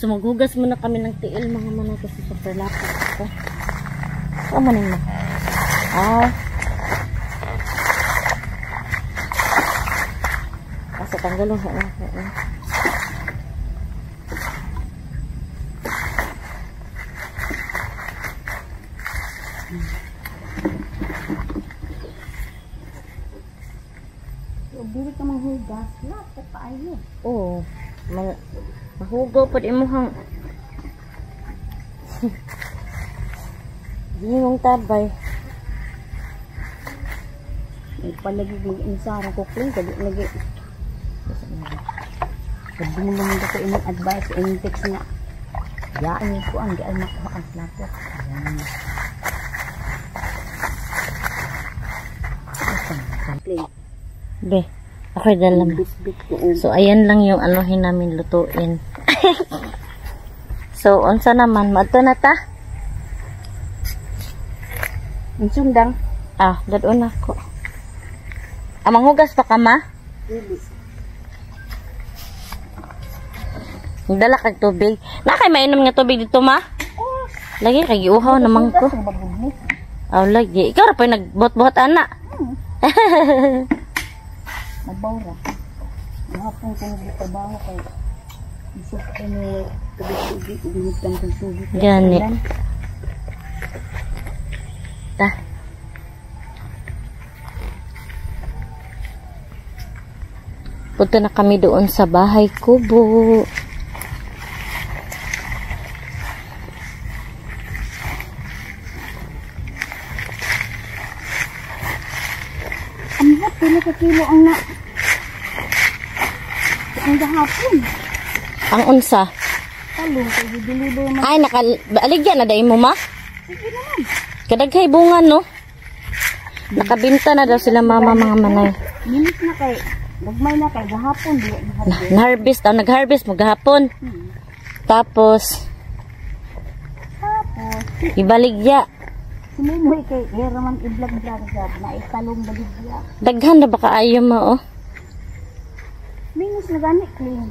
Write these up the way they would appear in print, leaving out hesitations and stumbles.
So maghugas muna kami ng tiil mga manay kasi super lapit ito. So manin mo. Kasi tanggalong sa Dili ka manghugas, lapit pa ayo. Oo. Mahugaw pa di mo hang. Di mong tabay. Palagi mag-insara ko kung kadi lagi. Sabi mo naman ko imong advice in text nga. Yaan ko ang di ay makuha ang lapot. Ayan. Be. Okay, dalam. So, ayan lang yung anuhin namin lutuin. So, unsa naman? Mato na ta? Ang sundang. Dadon ako. Manghugas pa ka, ma? Dala kag tubig. Nakay mainom nga tubig dito, ma? Lagi, kay giuhaw naman ko. Lagi. Ikaw ra pa nagbot-bot, anak. Mabawra. Mahapon ko nagtrabaho kay isip ko ni tubig-tubig, umihitan ng tubig. Gani. Ta. Punta na kami doon sa bahay kubo. Pila ka kilo ang ang gahapon. Ang unsa? Talong, kay deliver man. Ay, aligyan na dahil mo, ma? Sige naman. Kadaghay bunga, no? Nakabinta na daw sila mama mga manay. Minit na kay, gagmay na kay gahapon. Nag-harvest, nag-harvest mo gahapon. Tapos, ibaligya. Sumumoy kay Raman i-vlog-vlog na italong baligya. Daghan na baka ayaw mo, oh. Minus na gani, clean.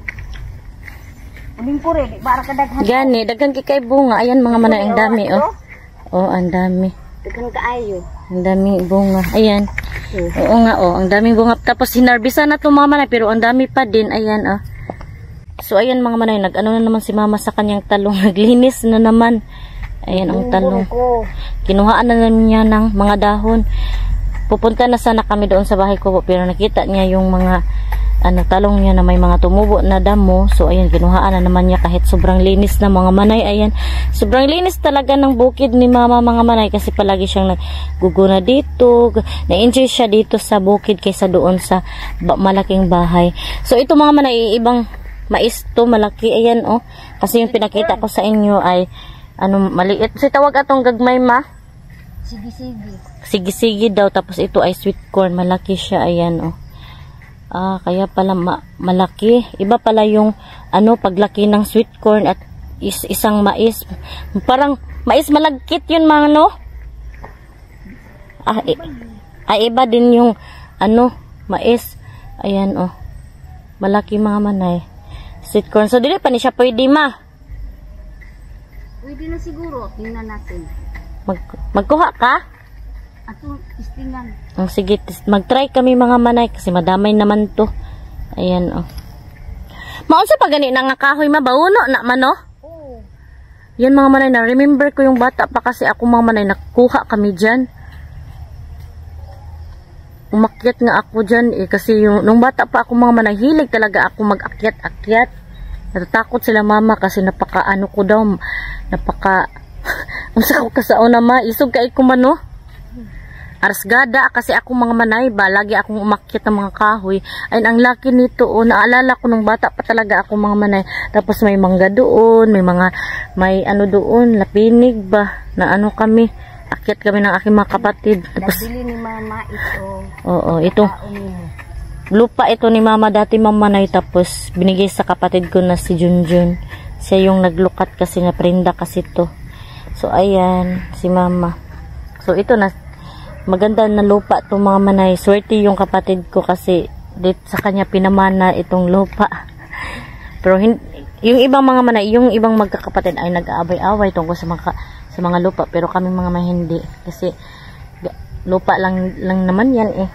Uling ko rin, para ka daghan. Gani, daghan kay bunga. Ayan mga manay, ang dami, oh. Oh, ang dami. Daghan ka ayo. Ang daming bunga. Ayan. Oo nga, oh. Ang daming bunga. Tapos sinarbisa na ito mga manay, pero ang dami pa din. Ayan, oh. So, ayan mga manay, nag-ano na naman si mama sa kanyang talong. Naglinis na naman. Ayan ang talong. Kinuhaan na namin niya ng mga dahon. Pupunta na sana kami doon sa bahay ko, pero nakita niya yung mga talong niya na may mga tumubo na damo. So ayan, kinuhaan na naman niya kahit sobrang linis na mga manay. Ayan, sobrang linis talaga ng bukid ni mama mga manay kasi palagi siyang nagguguna dito. Na-enjoy siya dito sa bukid kaysa doon sa malaking bahay. So ito mga manay, ibang mais to, malaki. Ayan, oh. Kasi yung pinakita ko sa inyo ay maliit. So tawag atong gagmay, ma? Sige-sige. Sige-sige daw. Tapos ito ay sweet corn. Malaki siya. Ayan, oh. Kaya pala malaki. Iba pala yung paglaki ng sweet corn at isang mais. Parang mais malagkit yun, mga iba din yung mais. Ayan, oh. Malaki mga manay. Sweet corn. So dili pa ni siya pwede, ma? Pwede na siguro. Tingnan natin. Magkuha ka? Atong testingan. Sige, mag-try kami mga manay kasi madamay naman to. Ayan, oh. Maunsa pa gani na nga kahoy, mabauno na man, oh? Oo. Yan mga manay, na-remember ko yung bata pa kasi ako mga manay, nakuha kami dyan. Umakyat nga ako dyan kasi nung bata pa ako mga manay, hilig talaga ako mag-akyat-akyat. Natatakot sila mama kasi ko daw, unsa ko kasao na ma, isog kay ko man, no? Arsgada kasi ako mga manay ba, lagi akong umakyat ng mga kahoy. Ayun, ang laki nito, oh, naalala ko nung bata pa talaga ako mga manay. Tapos may mangga doon, may doon, lapinig ba, na kami, akyat kami ng aking mga kapatid. Tapos, nabili ni mama ito. Oo, ito. Lupa ito ni mama dati mga manay, tapos binigay sa kapatid ko na si Junjun. Siya yung naglukat kasi na prenda kasi to. So, ayan, si mama. So, ito na, maganda na lupa to mga manay. Swerte yung kapatid ko kasi dito sa kanya pinamana itong lupa. Pero yung ibang mga manay, yung ibang magkakapatid ay nag-aaway-away tungkol sa mga lupa, pero kami mga hindi kasi lupa lang naman yan eh.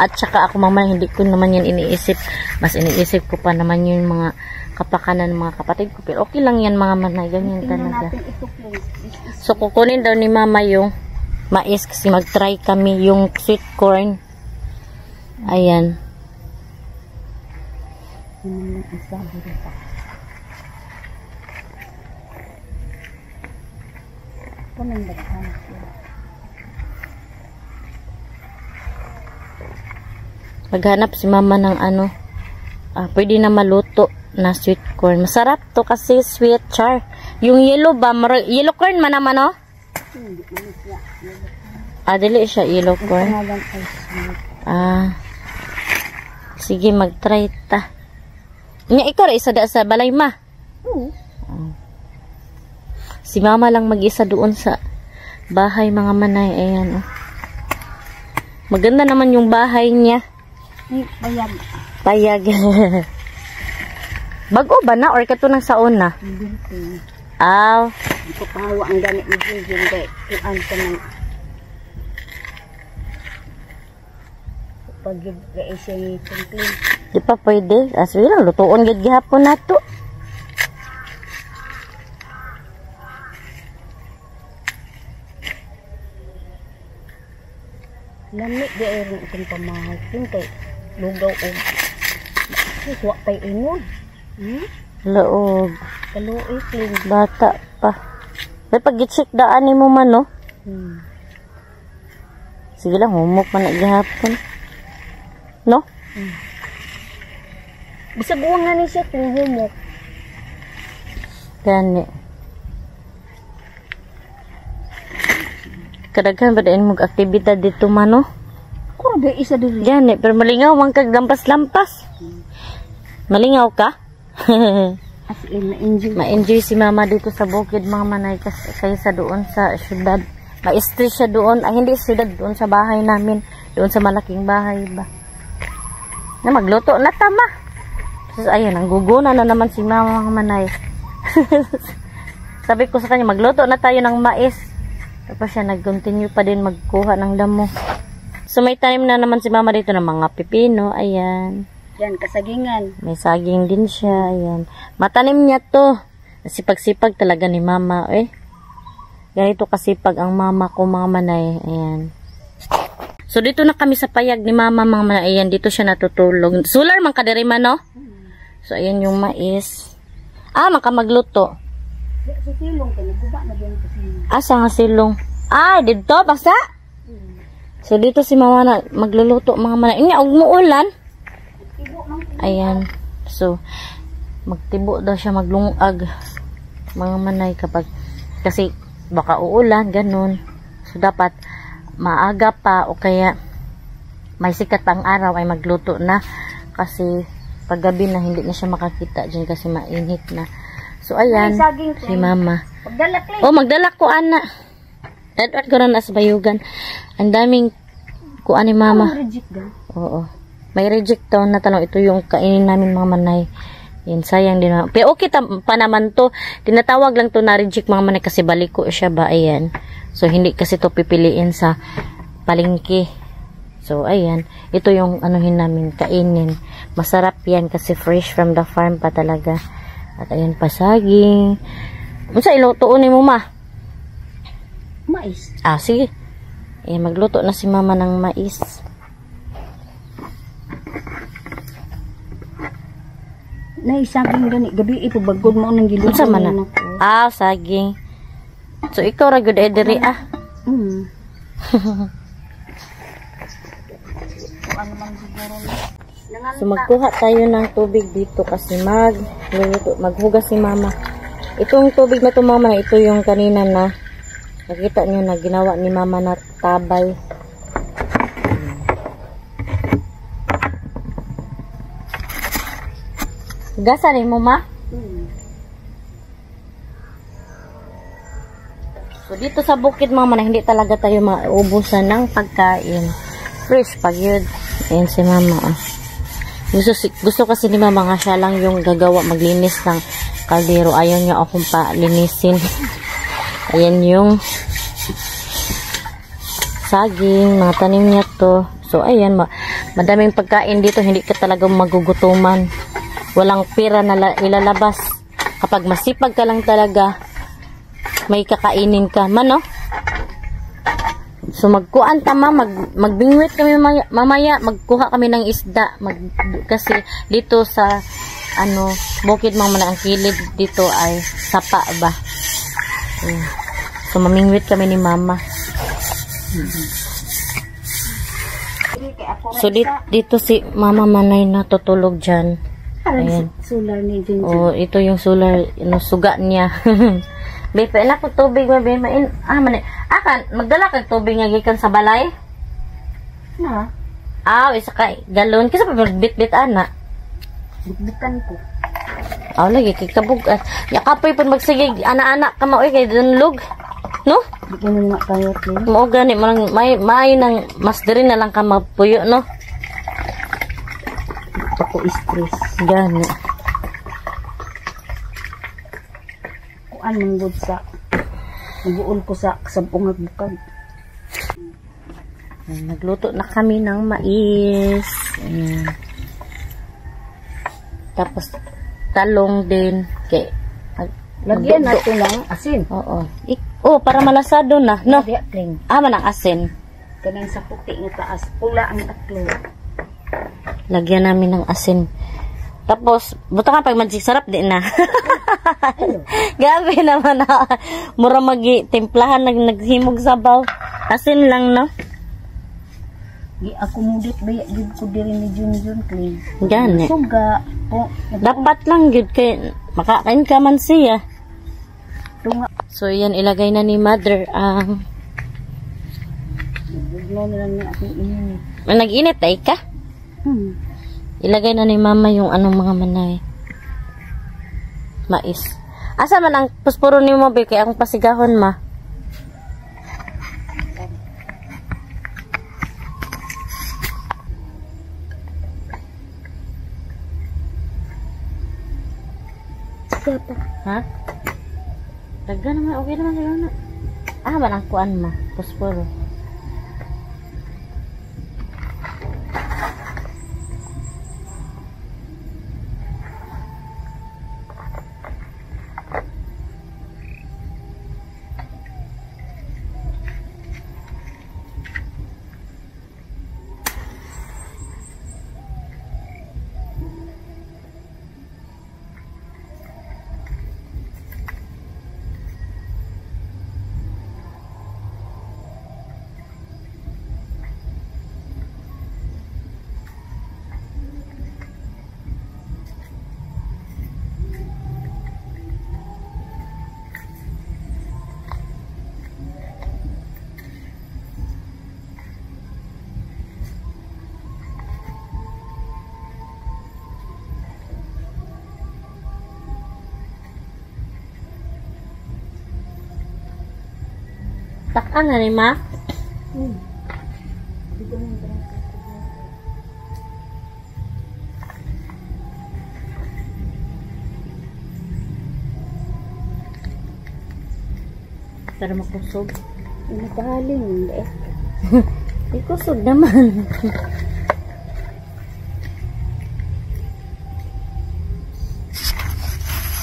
At saka ako mama, hindi ko naman yan iniisip, mas iniisip ko pa naman yung mga kapakanan ng mga kapatid ko, pero okay lang yan mga manay, ganyan talaga. So kukunin daw ni mama yung mais kasi mag-try kami yung sweet corn. Ayan. Maghanap si mama ng ano, pwede na maluto na sweet corn. Masarap to kasi sweet char. Yung yellow ba, yellow corn man naman, no? Dili siya yellow corn. Sige, mag-try ta. Ikaw isa sa balay ma. Si mama lang mag-isa doon sa bahay mga manay. Ayan, oh. Maganda naman yung bahay niya. Payag. Payag. Bago ba na or katunang saon na? Ito pahawa ang ganit ni Jinjin kay kuan ka ng pag-i-isa ni Tungklin. Di pa pwede. Aswil lang, lutuon gid gihapon na to. Lamig di ay rin itong pamahal. Kay lugaw o suwa tayo ingon. Laog. Kaluoy, clean. Bata pa. May pag-check daan mo man, no? Sige lang, humok man na gihapon. No? Bisa buwang nga ni siya kung humok. Gani. Kadaghan ba din mong aktibidad dito man, no? Kung ba isa dito. Gani, pero malingaw man kag lampas-lampas. Malingaw ka? As in, ma-enjoy. Ma-enjoy si mama dito sa bukid mga manay kaysa doon sa syudad. Ma-stress siya doon. Ay, hindi syudad. Doon sa bahay namin. Doon sa malaking bahay ba. Na magluto na tama. So, ayun, nangguguna na naman si mama mga manay. Sabi ko sa kanya, magluto na tayo ng mais. Tapos siya nag-continue pa din magkuha ng damo. So, may tanim na naman si mama dito ng mga pipino. Ayan. Yan, kasagingan. May saging din siya. Ayan. Matanim niya to. Sipag-sipag talaga ni mama. Ganito kasipag ang mama ko mga manay. Ayan. So, dito na kami sa payag ni mama mga manay. Ayan, dito siya natutulog. Solar man kadirima, no? So, ayan yung mais. Makamagluto. Sa silong, nagbuba na din sa silong. Asa nga silong? Dito, basta? So, dito si mama na magluluto mga manay. Inya, huwag mo ulan. Ayan. So, magtibo daw siya maglungag mga manay kasi baka uulan, ganun. So, dapat maaga pa o kaya may sikat pang araw ay magluto na kasi paggabi na hindi na siya makakita dyan kasi mainit na. So, ayan. Si mama. Magdala ko, ana. Edward ko na sa bayugan. Ang daming kuan ni mama. Oo. May reject daw na tanong. Ito yung kainin namin mga manay. Yan, sayang din. Pero okay pa naman to. Tinatawag lang to na reject mga manay kasi baliko siya ba. Ayan. So, hindi kasi to pipiliin sa palengke. So, ayan. Ito yung anuhin namin, kainin. Masarap yan kasi fresh from the farm pa talaga. At ayan pa, saging. Unsa ilutuon mo ma? Mais. Sige. Ayan, magluto na si mama ng mais. Naisaging gani gabi ipabagod mo nang giluto. Unsa man na? Saging. So ikaw ra gud diri So magkuha tayo ng tubig dito kasi maghugas si mama. Itong tubig na to mama, ito yung kanina na nakita niyo na ginawa ni mama na tabay. Gasarin mo, ma? So, dito sa bukid, mama, na hindi talaga tayo maubusan ng pagkain. Fresh pag yun. Ayan si mama, Gusto kasi ni mama nga siya lang yung gagawa, maglinis ng kaldero. Ayaw niya akong palinisin. Ayan yung saging, mga tanim niya to. So, ayan, madaming pagkain dito. Hindi ka talagang magugutuman. Walang pera na ilalabas. Kapag masipag ka lang talaga, may kakainin ka. Mano? So, magkuan tama, magbingwit kami mamaya. Magkuha kami ng isda. Kasi dito sa, bukid mga ang kilid dito ay sapa ba. So, mamingwit kami ni mama. So, dito si Mama Manay natutulog dyan. Ayan. Solar ni Junjun. Oh, ito yung solar, suga niya. Bepe, na po tubig mo, Bepe. Magdala kang tubig nga gikan sa balay? Na? Isa kay galon. Kasi pa bit-bit, ana. Bitbitan ko. Lagi, kay kabug. Yakapoy po magsigig, ana-ana ka maoy kay dunlog. No? Di ko nang makayot yun. Mao gani may nang mas diri na lang ka magpuyo, no? Ako stress. Gani. Kuan manggod sa naguol ko sa sampungag bukag. Nagluto na kami ng mais. Ayan. Tapos talong din kay lagyan natin ng asin. Oo. Para malasado na, no? Manang asin. Kanang sa puti nga taas, pula ang tatlo. Lagyan namin ng asin. Tapos, buto ka pag sarap din na. Gabi naman na. Mura timplahan, naghimog sabaw. Asin lang, no? I-accommodate ba yun ko diri ni Junjun clean. Gani. Suga. Dapat lang yun kay makakain ka man siya. So, yan, ilagay na ni Mother ang nag-init ay ka? Ilagay na ni Mama yung mga manay. Mais. Asa man ang puspuro ni mo, Be? Kaya akong pasigahon, ma. Ha? Daga naman, okay naman siguro na. Man ang kuan mo, puspuro. Takaan na ni Ma? Para makusog. Nakahaling eh. Ikusog naman.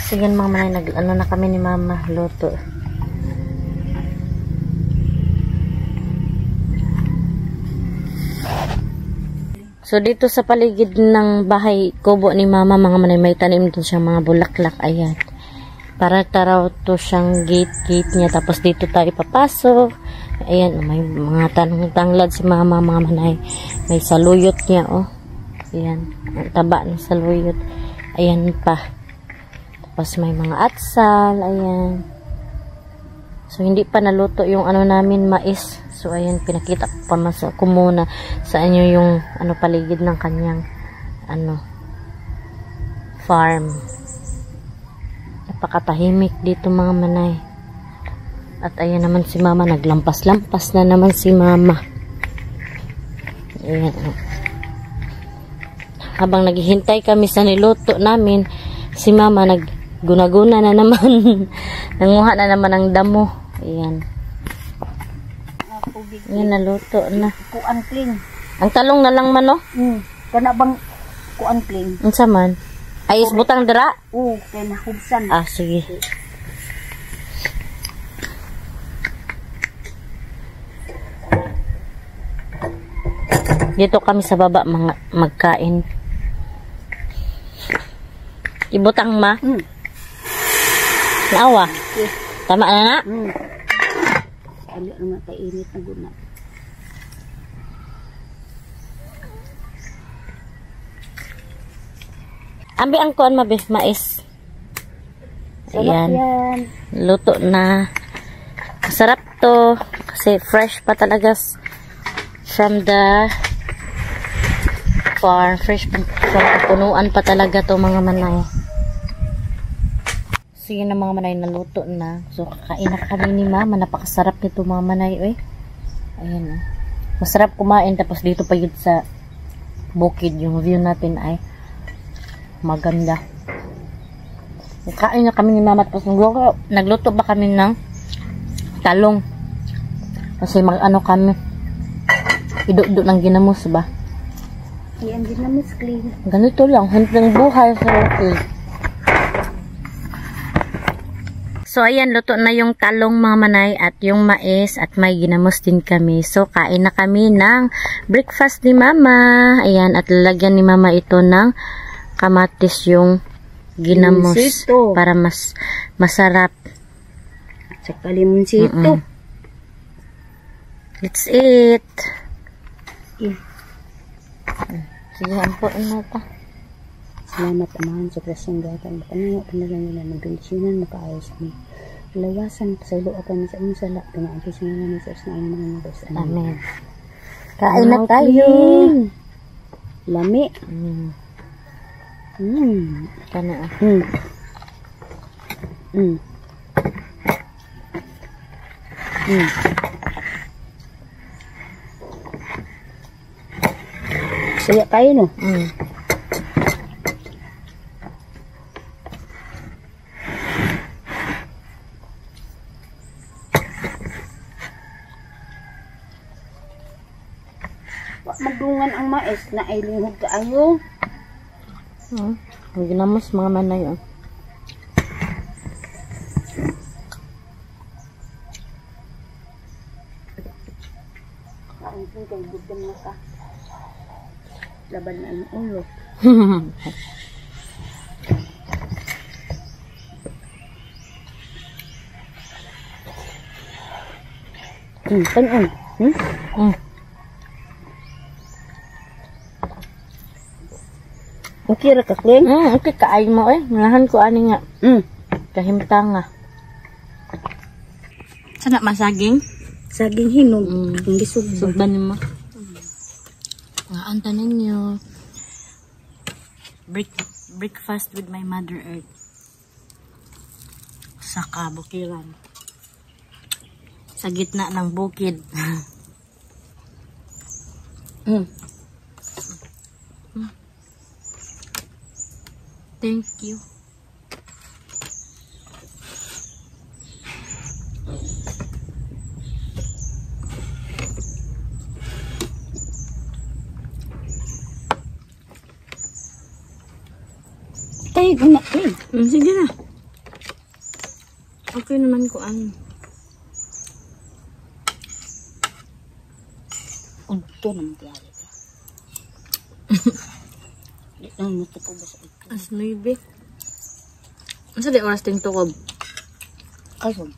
Sige mga manay, na kami ni Mama, luto. So, dito sa paligid ng bahay kubo ni Mama, mga manay, may tanim doon siyang mga bulaklak. Ayan. Para taraw to siyang gate niya. Tapos, dito tayo papasok. Ayan, may mga tanglad si Mama, mga manay. May saluyot niya, oh. Ayan. Ang taba ng saluyot. Ayan pa. Tapos, may mga atsal. Ayan. So, hindi pa naluto yung namin, mais. So, ayan, pinakita ko pa muna sa inyo yung paligid ng kanyang farm. Napakatahimik dito mga manay. At ayan naman si Mama, naglampas-lampas na naman si Mama. Ayan. habang naghihintay kami sa niluto namin, si mama naggunaguna na naman. Nanguha na naman ng damo. Ayan. Ayan, naluto na. Kuan clean. Ang talong na lang man, no? Kana bang kuan clean? Unsa man? Ay, isbutang dira? Oo, kaya nahubsan. Ah, sige. Dito kami sa baba mga magkain. Ibutang ma? Naawa? Okay. Tama na na? Ano naman tayo init na guna. Ambi ang kuan mabe, mais. Ayan. Yan. Luto na. Masarap to. Kasi fresh pa talaga from the farm. Fresh from punuan pa talaga to mga manay. Sige na mga manay, naluto na. So kakain na kami ni mama. Napakasarap nito mga manay. Uy. Ayan. Masarap kumain. Tapos dito pa yun sa bukid. Yung view natin ay maganda. Kain na kami ni mama. Tapos nagluto ba kami ng talong. Kasi mag-ano kami. Ido-do ng ginamos ba? Yan din naman clean. Ganito lang. Hintang buhay sa okay. So, ayan, luto na yung talong mga manay at yung mais at may ginamos din kami. So, kain na kami ng breakfast ni mama. Ayan, at lalagyan ni mama ito ng kamatis yung ginamos limonsito. Para mas masarap. Tsaka limonsito. Let's eat. Sige, ampuan na ta. Salamat amahan sa klaseng gatan. Kanina panalang nila ng bendisyonan makaayos ang lawasan sa ilo at sa inyong sala. Pinaantos na namin sa ang mga nabas. Amen. Kain na tayo. Lami. Kana. Saya kayo no? Magdungan ang mais na ay linghog kaayo. Ang ginamos mga manay. Kain kong kay gudam na ka. Laban na ang ulo. Tanon. Okay ra ka, Kling? Okay, kaay mo eh. Malahan ko ani nga. Kahimtang nga. Sana masaging? Saging hinog. Hindi sugba. Sugban mo. Nga anta ninyo. Breakfast with my Mother Earth. Sa kabukiran. Sa gitna ng bukid. Thank you. Tayo guna, Kling. Sige na. Okay naman ko ang Unto naman tiyari ka. Di lang natupo ba sa ito? as maybe. Asa di oras ting tukob? Ayun.